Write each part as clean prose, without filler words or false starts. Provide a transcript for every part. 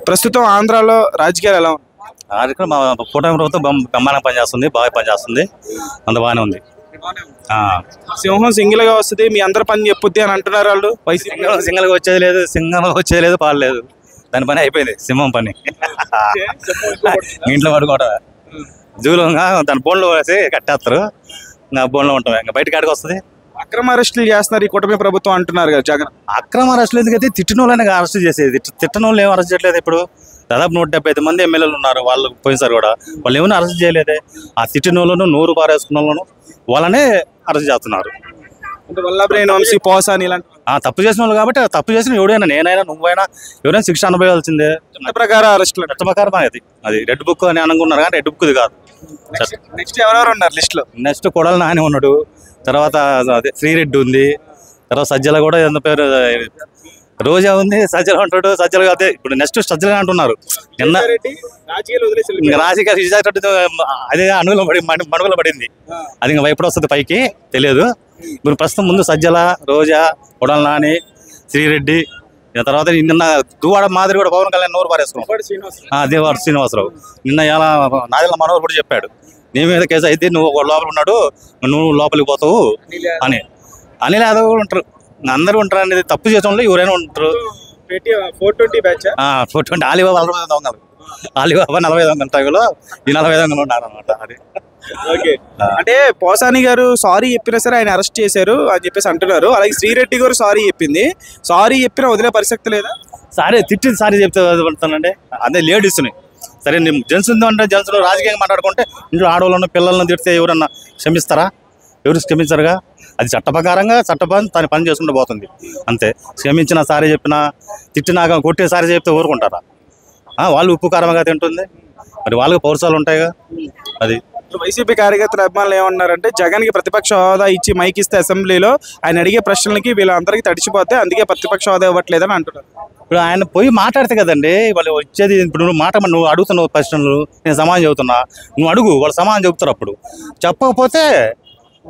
ప్రస్తుతం ఆంధ్రాలో రాజకీయాలు ఎలా ఉన్నాయి? ఇక్కడ మా కూటమి ప్రభుత్వం బ్రహ్మాండంగా పనిచేస్తుంది, బాగా పనిచేస్తుంది, అంత బాగానే ఉంది. సింహం సింగిల్ గా వస్తుంది, మీ అందరి పని చెప్పుద్ది అని అంటున్నారు వాళ్ళు. సింగల్గా వచ్చేది లేదు, పాడలేదు. దాని పని అయిపోయింది, సింహం పని. ఇంట్లో పడుకోవడం, జూలో దాని బోన్లో వేసి కట్టేస్తారు, నా బోన్లో ఉంటాం. ఇంకా బయట కాడికి వస్తుంది. అక్రమ అరెస్టులు చేస్తున్నారు ఈ కూటమి ప్రభుత్వం అంటున్నారు కదా జగన్. అక్రమ అరెస్టులు ఎందుకైతే తిట్టిన వాళ్ళని అరెస్ట్ చేసేది, తిట్టిన వాళ్ళు ఏం అరెస్ట్ చేయట్లేదు. ఇప్పుడు దాదాపు 175 మంది ఎమ్మెల్యేలు ఉన్నారు, వాళ్ళు పోయినసారి కూడా వాళ్ళు ఏమైనా అరెస్ట్ చేయలేదే. ఆ తిట్టిన వాళ్ళను, 100 పారేసుకున్న వాళ్ళను వాళ్ళనే అరెస్ట్ చేస్తున్నారు. వల్లభనేని వంశీ, పోసాని ఇలాంటి తప్పు చేసిన వాళ్ళు కాబట్టి, తప్పు చేసిన ఎవడైనా, నేనైనా నువ్వైనా ఎవరైనా శిక్ష అనుభవాల్సిందే. చట్ట ప్రకారం అరెస్టులు, చట్ట ప్రకారం అది రెడ్ బుక్ అని అనుకున్నారు కానీ రెడ్ బుక్ది కాదు. నెక్స్ట్ ఎవరెవరు ఉన్నారు లిస్ట్ లో? నెక్స్ట్ కొడాలి నాని ఉన్నాడు, తర్వాత అదే శ్రీరెడ్డి ఉంది, తర్వాత సజ్జల కూడా ఎంత పేరు రోజా ఉంది, సజ్జల ఉంటాడు. సజ్జల అదే ఇప్పుడు నెక్స్ట్ సజ్జల అంటున్నారు. నిన్న రాజకీయ అదే మనుగులో పడింది. అది ఇంకా ఎప్పుడు వస్తుంది పైకి తెలియదు. ఇప్పుడు ప్రస్తుతం ముందు సజ్జల, రోజా, కొడాలి నాని, శ్రీరెడ్డి, తర్వాత నిన్న దువాడ మాదిరి కూడా పవన్ కళ్యాణ్ 100 పారేసుకున్నాం. దేవాడు శ్రీనివాసరావు నిన్న ఇలా నాదెల్ల మనోహర్ కూడా చెప్పాడు, నీ మీద కేసు అయితే నువ్వు లోపల ఉన్నాడు, నువ్వు లోపలికి పోతావు అని. అనిల్ యాదవ్ కూడా ఉంటారు, అందరూ ఉంటారు అనేది. తప్పు చేయడంలో ఎవరైనా ఉంటారు. 420 ఆలిబాబా 40 దొంగలు, ఆలిబాబా 40 దొంగల టైంలో ఈ 40 దొంగలు ఉన్నారు అనమాట. అది అంటే పోసాని గారు సారీ చెప్పినా సరే ఆయన అరెస్ట్ చేశారు అని చెప్పేసి అంటున్నారు. అలాగే శ్రీరెడ్డి గారు సారీ చెప్పింది, సారీ చెప్పినా వదిలే పరిస్థితి లేదా? సారీ తిట్టింది, సారీ చెప్తే వదులుతానండి. అదే లేడీస్ని. సరే నేను జెంట్స్ ఉందంటే జెంట్స్ రాజకీయంగా మాట్లాడుకుంటే ఇంట్లో ఆడవాళ్ళను పిల్లలను తిడితే ఎవరన్నా క్షమిస్తారా? ఎవరు క్షమించరుగా. అది చట్ట ప్రకారంగా చట్టపని తన పని చేసుకుంటూ పోతుంది అంతే. క్షమించిన సారీ చెప్పినా, తిట్టినాక కొట్టే సారీ చెప్తే ఊరుకుంటారా? వాళ్ళు ఉప్పు కారంగా తింటుంది, మరి వాళ్ళకి పౌరసాలు ఉంటాయిగా. అది వైసీపీ కార్యకర్తల అభిమానులు ఏమన్నారంటే, జగన్ కి ప్రతిపక్ష హోదా ఇచ్చి మైక్ ఇస్తే అసెంబ్లీలో ఆయన అడిగే ప్రశ్నలకి వీళ్ళందరికీ తడిచిపోతే అందుకే ప్రతిపక్ష హోదా ఇవ్వట్లేదని అంటున్నారు. ఇప్పుడు ఆయన పోయి మాట్లాడితే కదండి వాళ్ళు వచ్చేది. ఇప్పుడు నువ్వు అడుగుతున్నావు ప్రశ్నలు, నేను సమాధానం చెబుతున్నా, నువ్వు అడుగు, వాళ్ళు సమాధానం చెబుతారు. అప్పుడు చెప్పకపోతే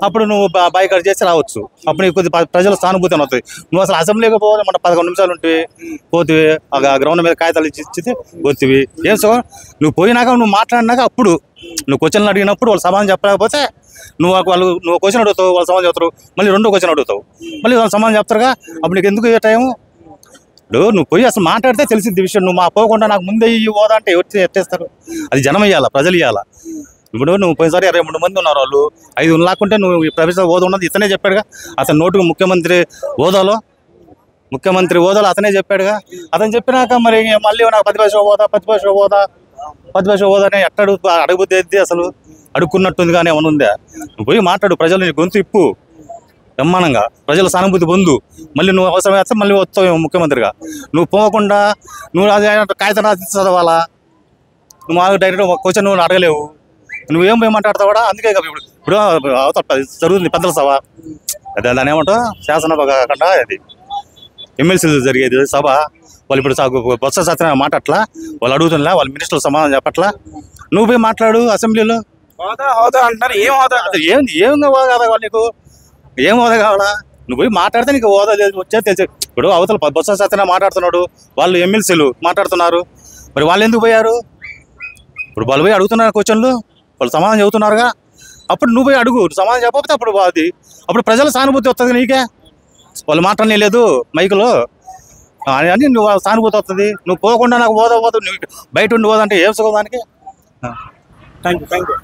అప్పుడు నువ్వు బైకాట్ చేసి రావచ్చు. అప్పుడు నీకు కొద్ది ప్రజల సానుభూతి అని వస్తుంది. నువ్వు అసలు అసెంబ్లీకి పోతే మన 11 నిమిషాలు ఉంటివి, పోతివి ఆ గ్రౌండ్ మీద కాగితాలు ఇచ్చి పోతివి. ఏం సో నువ్వు పోయినాక నువ్వు మాట్లాడినాక అప్పుడు నువ్వు క్వశ్చన్లు అడిగినప్పుడు వాళ్ళు సమాధానం చెప్పలేకపోతే నువ్వు క్వశ్చన్ అడుగుతావు, వాళ్ళు సమాధానం చెప్తారు. మళ్ళీ 2వ క్వశ్చన్ అడుగుతావు, మళ్ళీ వాళ్ళు సమాధానం చెప్తారుగా. అప్పుడు నీకు ఎందుకు ఏ టైము? నువ్వు పోయి అసలు మాట్లాడితే తెలిసింది విషయం. నువ్వు పోకుండా నాకు ముందే ఈ హోదా అంటే ఎవరు ఎత్తేస్తారు? అది జనం ఇవ్వాలా, ప్రజలు ఇవ్వాలా. ఇప్పుడు నువ్వు పోయినసారి 23 మంది ఉన్నారు, వాళ్ళు 5 లాక్కుంటే నువ్వు ప్రవేశ హోదా ఉన్నది ఇతనే చెప్పాడుగా. అతను నోటుకు ముఖ్యమంత్రి హోదాలో అతనే చెప్పాడుగా. అతను చెప్పినాక మరి మళ్ళీ నాకు ప్రతిపక్ష హోదానే ఎట్ట అడుగుద్ది ఎద్ది అసలు అడుక్కున్నట్టుంది కానీ ఏమన్నా ఉందా? నువ్వు పోయి మాట్లాడు, ప్రజలు నీ గొంతు ఇప్పు, బ్రహ్మాండంగా ప్రజల సానుభూతి పొందు. మళ్ళీ నువ్వు అవసరం వేస్తే మళ్ళీ వస్తావు ముఖ్యమంత్రిగా. నువ్వు పోకుండా నువ్వు కాగితం రాసి చదవాలా? నువ్వు డైరెక్ట్ క్వశ్చన్ నువ్వు అడగలేవు. నువ్వేం పోయి మాట్లాడతావు కూడా. అందుకే ఇప్పుడు అవతల జరుగుతుంది పెద్దల సభ, అదే దాని ఏమంటావు శాసనసభ కాకుండా అది ఎమ్మెల్సీలు జరిగేది సభ. వాళ్ళు ఇప్పుడు బొత్స సత్యనారాయణ మాట్లాడట్లా, వాళ్ళు అడుగుతున్నా, వాళ్ళ మినిస్టర్లు సమాధానం చెప్పట్లా. నువ్వు పోయి మాట్లాడు అసెంబ్లీలో. హోదా అంటున్నారు, ఏం హోదా? ఏం హోదా కావాలి నీకు? ఏం హోదా కావాలా? నువ్వు పోయి మాట్లాడితే నీకు హోదా వచ్చేది తెలిసి. ఇప్పుడు అవతల బొత్స సత్యనారాయణ మాట్లాడుతున్నాడు, వాళ్ళు ఎమ్మెల్సీలు మాట్లాడుతున్నారు, మరి వాళ్ళు ఎందుకు పోయారు? ఇప్పుడు వాళ్ళు పోయి అడుగుతున్నారు క్వశ్చన్లు, వాళ్ళు సమాధానం చెబుతున్నారుగా. అప్పుడు నువ్వు పోయి అడుగు, సమాధానం చెప్పకపోతే అప్పుడు ప్రజల సానుభూతి వస్తుంది నీకే. వాళ్ళు మాట్లాడలేదు మైకులో అని నువ్వు సానుభూతి వస్తుంది. నువ్వు పోకుండా నాకు హోదా నువ్వు బయట ఉండి హోదా అంటే ఏం సుఖం దానికి? Thank you.